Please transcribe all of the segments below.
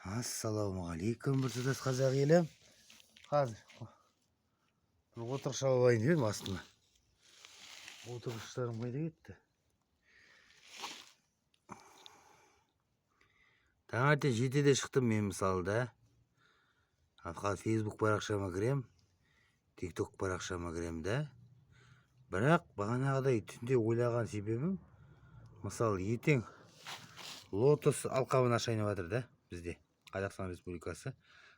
Ассалаумағалейкум, біртұтас қазақ елім. Қазір бір отырғыш алып алайын дедім астына. Отырғыштарым қайда кетті? Таңертең 7-де шықтым мен мысалы да. Қазір Facebook парақшама кірем, TikTok парақшама кірем да. Бірақ бағанағыдай түнде ойлаған себебім, мысалы ертең лотос алқабын ашайын деп жатыр да бізде. Қазақстан Республикасы,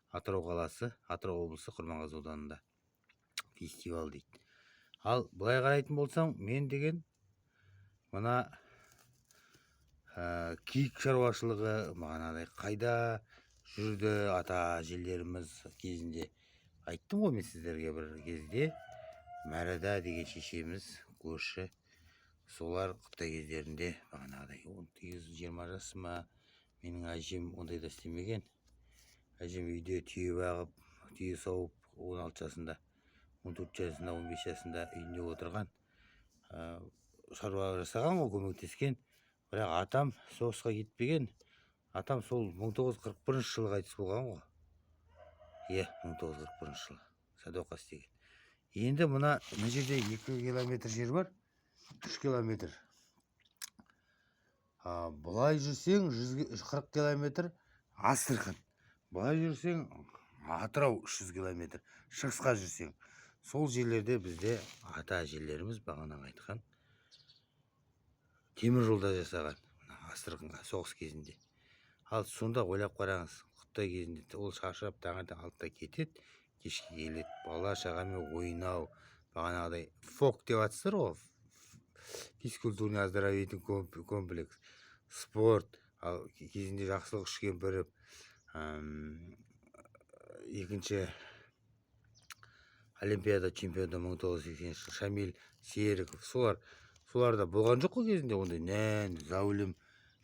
Атырау қаласы, Атырау облысы, Құрманғазы ауданында фестиваль дейді. Ал былай қарайтын болсаң, мен деген мына киік шаруашылығы мағанадай қайда жүрді, ата әжелеріміз кезінде. Айттым ғой мен сіздерге бір кезде, Мәрада деген шешеміз көрші, солар Қытай кездерінде бағанағыдай 19-20 жасыма, менің әжем ондайда істемеген. Әжем үйде түйе бағып, түйе сауып 16 жасында, 14 жасында, 15 жасында үйінде отырған, шаруа жасаған ғой, көмектескен. Бірақ атам соғысқа кетпеген. Атам сол 1941 жылы қайтыс болған ғой. 1941 жылы садуақас деген. Енді мына жерде 2 километр жер бар, 3 километр. Бұлай жүрсең 140 километр Астрахань. Бұлай жүрсең Атырау 300 километр. Шығысқа жүрсең. Сол жерлерде бізде ата әжелеріміз бағанағы айтқан темір жолда жасаған Астраханьға соғыс кезінде. Ал сонда ойлап қараңыз, Қытай кезінде ол шаршап таңертең 6-да кетеді, кешке келеді. Бала шағамен ойнау, бағанағыдай фок деп атсыздар ғой. Физкультурный оздоровительный комплекс, спорт, ал кезінде жақсылық үшкен біріп, екінші Олимпиада чемпионы 1980 жыл Шамил Серіков, соларда болған жоқ қой кезінде ондай нән, зәулім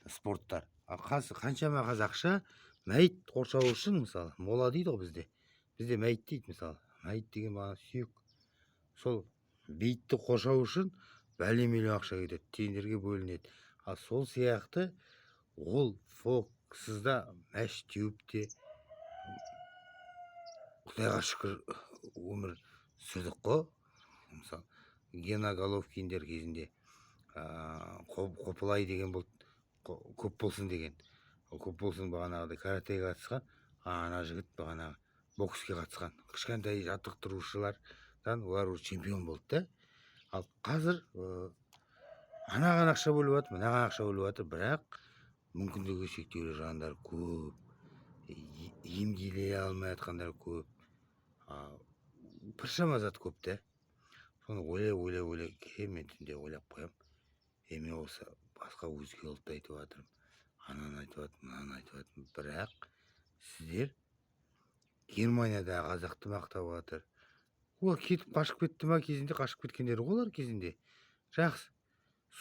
спорттар. Қаншама қазақша мәйіт қоршау үшін, мысалы, мола дейді ғой бізде. Бізде мәйіт дейді, мысалы. Мәйіт деген бағана сүйек. Сол бейітті қоршау үшін бәле миллион ақша кетеді, тендерге бөлінеді. Ал сол сияқты ол фоксызда мәш теуіп те Құдайға шүкір өмір сүрдік қой. Мысалы, Гена Головкиндер кезінде Қопылай деген көп болсын деген. Көп болсын бағанағыдай каратеге қатысқан, ана жігіт бағанағы бокске қатысқан. Кішкентай жаттықтырушылардан олар чемпион болды да. Ал қазір анаған ақша бөліп жатыр, мынаған ақша бөліп жатыр, бірақ мүмкіндігі шектеулі жандар көп, емделе алмай жатқандар көп, біршама зат көп та. Соны ойлай мен түнде ойлап қоям. Мен осы басқа өзге ұлтты айтып жатырмын, ананы айтып жатырмын, мынаны айтып жатырмын. Бірақ сіздер Германияда қазақты мақтап жатыр. Ол кетіп қашып кетті ма кезінде, қашып кеткендері олар кезінде. Жақсы.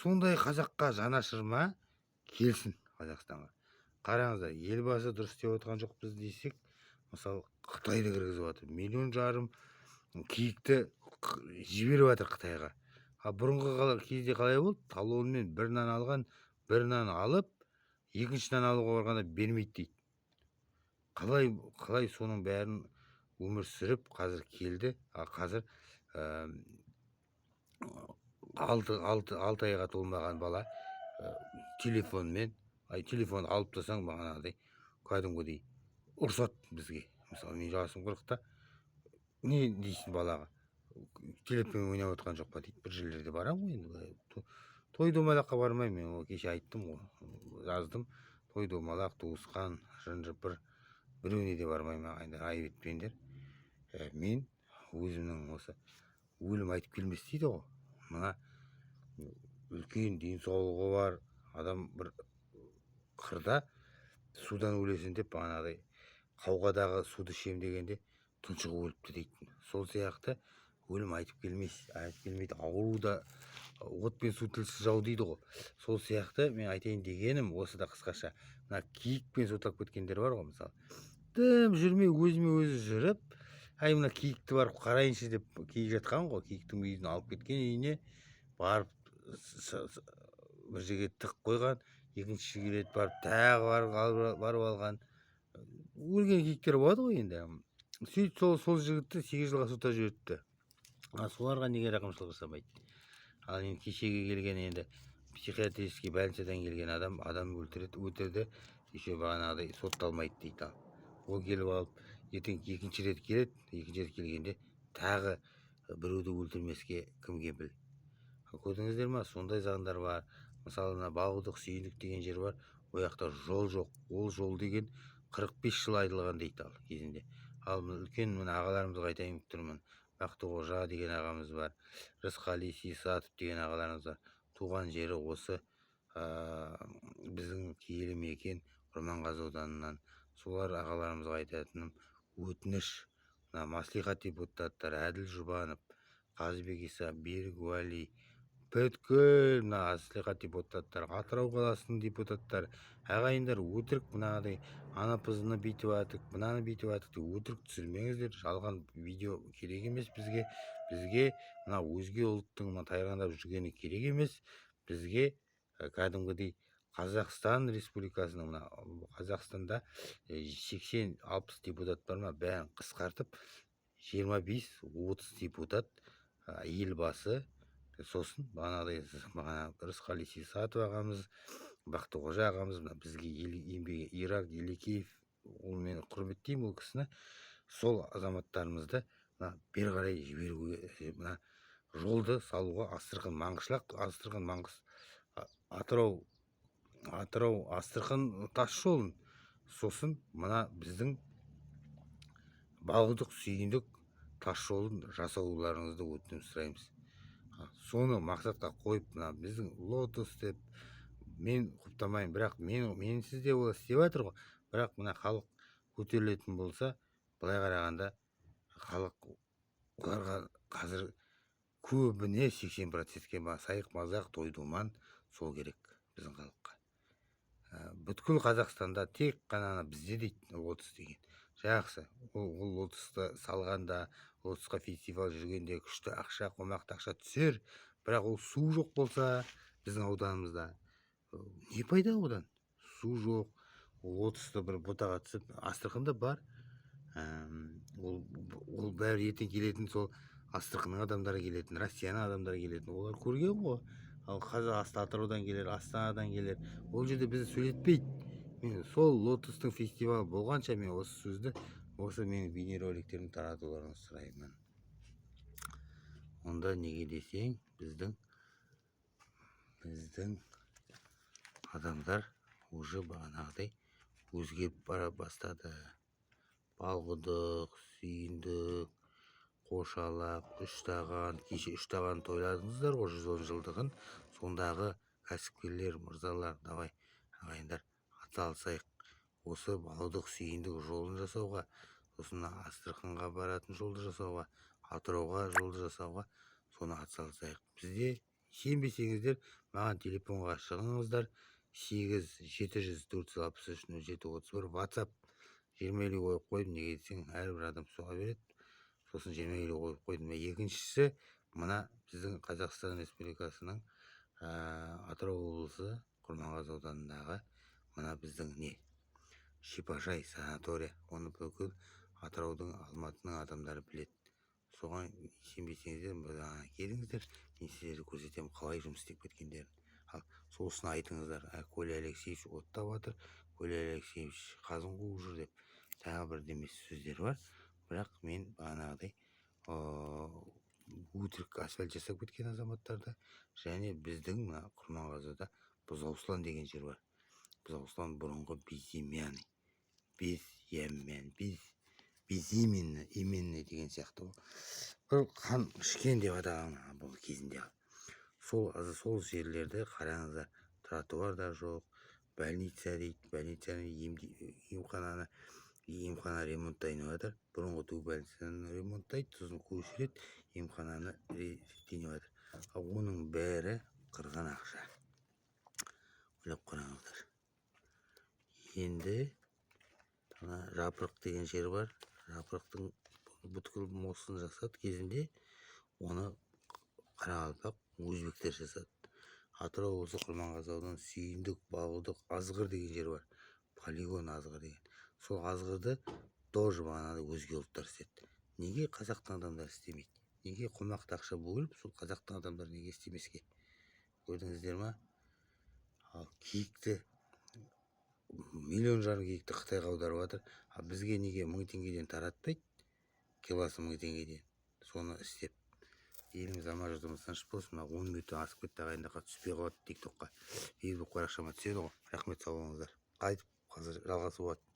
Сондай қазаққа жанашыр ма? Келсін Қазақстанға. Қараңыздар, елбасы дұрыс істеп отқан жоқ біз десек, мысалы, Қытайды кіргізіп жатыр. 1,5 миллион киікті жіберіп жатыр Қытайға. Бұрынғы кезде қалай болды? Талонмен бір нан алған, бір нан алып, екінші нан алуға барғанда бермейді дейді. Қалай соның бәрін өмір сүріп, қазір келді. Қазір 6 айға толмаған бала телефонмен, телефон алып тасаң бағанағыдай кәдімгідей ұрсады бізге. Мысалы, мен жасым 40-та, не дейсің балаға? Телефонмен ойнап отқан жоқ па дейді. Бір жерлерде барам ғой енді. Той домалаққа бармаймын, мен кеше айттым ғой, жаздым. Той домалақ, туысқан, жын-жыпыр біреуіне де бармаймын, айып етпеңдер. Мен өзімнің осы өлім айтып келмес дейді ғой. Мына үлкен денсаулығы бар адам бір қырда судан өлесін деп бағанағыдай қауғадағы суды ішем дегенде тұншығып өліпті дейді. Сол сияқты өлім айтып келмейді. Ауру да от пен су тілсіз жау дейді ғой. Сол сияқты мен айтайын дегенім осы да қысқаша. Мына киікпен сотап кеткендер бар ғой, мысалы. Дым жүрмей өзіме өзі жүріп, мына киікті барып қарайыншы деп киік жатқан ғой. Киіктің үйін алып кеткен, үйіне барып бір жерге тық қойған, екінші келеді барып тағы барып алған. өлген киіктер болады ғой енді. Сөйтіп сол жігітті 8 жылға соттап жіберіпті. Соларға неге рақымшылық жасамайды? Ал енді кешеге келген енді психиатрический больницадан келген адам өлтірді, еще бағанағыдай сотталмайды дейді. Ол келіп алып ертең екінші рет келгенде тағы біреуді өлтірмеске кім кепіл? Көрдіңіздер ма? Сондай заңдар бар. Мысалы мына Балқұдық Сүйіндік деген жер бар. Ол жақта жол жоқ. Ол жол деген 45 жыл айтылған дейді ал кезінде. Ал үлкен мына ағаларымызға айтайын деп тұрмын. Бақтықожа деген ағамыз бар. Рысқали Сисатов деген ағаларымыз бар. Туған жері осы біздің киелі мекен Құрманғазы ауданынан. Солар ағаларымызға айтатыным өтініш. Мына мәслихат депутаттары Әділ Жұбанов, Қазыбек Иса, Берік Уәли, бүткіл мына мәслихат депутаттары, Атырау қаласының депутаттары, ағайындар өтірік мынағыдай ана пызыны бүйтіп атық, мынаны бүйтіп атық деп өтірік түсірмеңіздер. Жалған видео керек емес бізге. Бізге мына өзге ұлттың мына тайғандап жүргені керек емес. Бізге кәдімгідей Қазақстан Республикасының мына Қазақстанда 80-60 депутат бар ма, бәрін қысқартып 25-30 депутат елбасы, сосын бағана Рысқали Сисатов ағамыз, Бақтықожа ағамыз, бізге еңбегі Ирак Елекеев, ол мен құрметтеймін ол кісіні. Сол азаматтарымызды бері қарай жіберуге, мына жолды салуға Астрахан Маңғышлақ, Астрахан Маңғыс, Атырау Астрахан тас жолын, сосын мына біздің Балқұдық Сүйіндік тас жолын жасауларыңызды өтініп сұраймыз. Соны мақсатқа қойып, мына біздің лотос деп мен құптамайын, бірақ мен сізде олай істеп жатыр ғой. Бірақ мына халық көтерілетін болса, былай қарағанда халық оларға қазір көбіне 80%-ке сайық мазақ, той-думан сол керек біздің халыққа. Бүткіл Қазақстанда тек қана бізде дейді лотос деген. Жақсы, ол лотосты салғанда, лотосқа фестиваль жүргенде күшті ақша, қомақты ақша түсер, бірақ ол су жоқ болса біздің ауданымызда не пайда одан? Су жоқ, лотосты бір бұтаға түсіп, Астраханда бар. Ол бәрі ертең келетін, сол Астраханның адамдары келетін, Россияның адамдары келетін, олар көрген ғой. Ал қазір Атыраудан келер, Астанадан келер, ол жерде бізді сөйлетпейді. Мен сол лотостың фестивалі болғанша мен осы сөзді, осы менің бейнероликтерімді таратуларыңызды сұраймын. Онда неге десең, біздің адамдар уже бағанағыдай өзгеріп бара бастады. Балқұдық, Сүйіндік, Қошалақ, Үштаған, кеше Үштаған тойладыңыздар ғой 110 жылдығын. Сондағы кәсіпкерлер, мырзалар, давай ағайындар атсалысайық. Осы Балқұдық Сүйіндік жолын жасауға, сосын Астраханға баратын жолды жасауға, Атырауға жолды жасауға, соны атсалысайық. Бізде сенбесеңіздер, маған телефонға шығыңыздар. 8-700-463-0731 WhatsApp 20 қойып қойдым. Неге десең, әрбір адам соға береді. Сосын 20 қойып қойдым. Екіншісі, мына біздің Қазақстан Республикасының Атырау облысы Құрманғазы ауданындағы мына біздің Шипажай санатория, оны бүкіл Атыраудың, Алматының адамдары біледі. Соған сенбесеңіздер, келіңіздер, мен сіздерді көрсетемін қалай жұмыс істеп кеткендерін. Ал сосын айтыңыздар, Коля Алексеевич оттап жатыр, Коля Алексеевич қазын қуып жүр деп тағы бір демес сөздер бар. Бірақ мен бағанағыдай өтірік асфальт жасап кеткен азаматтарды, және біздің Құрманғазыда Бұзаусылан деген жер бар. Бұзаусылан бұрынғы безимянный, безименный деген сияқты бір қан ішкен деп атаған бұл кезінде. Сол жерлерді қараңыздар, тротуар да жоқ, больница дейді, больницаны емхана ремонттайын жатыр. Бұрынғы ту больницаны ремонттайды, сосын көшіреді, емхананы реттейін жатыр. Оның бәрі қырған ақша. Ойлап қараңыздар. Енді Жапырық деген жер бар. Жапырықтың бүткіл мосын жасады кезінде, оны Қарақалпақ өзбектер жасады. Атырау облысы Құрманғазы ауданы Сүйіндік, Балқұдық, Азғыр деген жер бар. Полигон Азғыр деген. сол азғырды тоже бағанағыдай өзге ұлттар істеді. Неге қазақтың адамдары істемейді? Неге қомақты ақша бөліп сол қазақтың адамдары неге істемеске? Көрдіңіздер ма? Ал киікті, 1,5 миллион киікті Қытайға аударып жатыр. А бізге неге 1000 теңгеден таратпайды? Килосы 1000 теңгеден. Соны істеп. Еліміз аман жұртымыз тыныш болсын. 10 минуттан асып кетті, ағайындаққа түспей қалады тиктокқа. Facebook парақшама түседі ғой. Рахмет, сау болыңыздар. Қайтып қазір жалғасы болады.